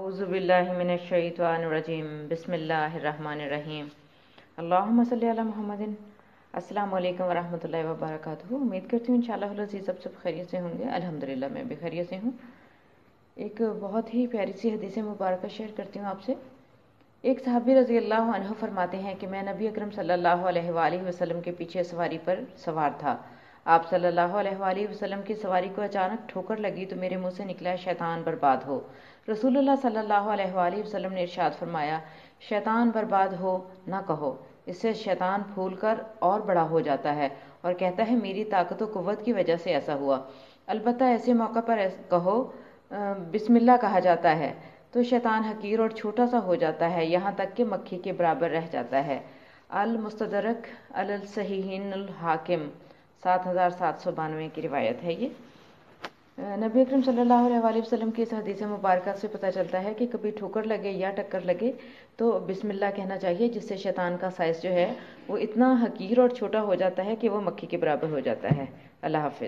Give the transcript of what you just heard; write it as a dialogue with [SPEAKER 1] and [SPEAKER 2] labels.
[SPEAKER 1] اعوذ باللہ من الشیطان الرجیم بسم اللہ الرحمن الرحیم اللہم صلی علی محمد۔ السلام علیکم ورحمۃ اللہ وبرکاتہ۔ امید کرتی ہوں انشاءاللہ العزیز سب خیریت سے ہوں گے۔ الحمدللہ میں بھی خیریت سے ہوں۔ ایک بہت ہی پیاری سی حدیث مبارکہ شیئر کرتی ہوں آپ سے۔ ایک صحابی رضی اللہ عنہ فرماتے ہیں کہ میں نبی اکرم صلی اللہ علیہ وآلہ وسلم کے پیچھے سواری پر سوار تھا۔ آپ صلی اللہ علیہ وآلہ وسلم کی سواری کو اچانک ٹھوکر لگی تو میرے منہ سے نکلا شیطان برباد ہو۔ رسول اللہ صلی اللہ علیہ وآلہ وسلم نے ارشاد فرمایا، شیطان برباد ہو نہ کہو، اس سے شیطان پھول کر اور بڑا ہو جاتا ہے اور کہتا ہے میری طاقت و قوت کی وجہ سے ایسا ہوا۔ البتہ ایسے موقع پر کہو بسم اللہ کہا جاتا ہے تو شیطان حقیر اور چھوٹا سا ہو جاتا ہے، یہاں تک کہ مکھی کے برابر رہ جاتا ہے۔ المستدرک علی الصحیحین الحاکم 7792 کی روایت ہے یہ۔ نبی اکرم صلی اللہ علیہ وآلہ وسلم کی اس حدیث مبارکہ سے پتہ چلتا ہے کہ کبھی ٹھوکر لگے یا ٹکر لگے تو بسم اللہ کہنا چاہیے، جس سے شیطان کا سائز جو ہے وہ اتنا حقیر اور چھوٹا ہو جاتا ہے کہ وہ مکھی کے برابر ہو جاتا ہے۔ اللہ حافظ۔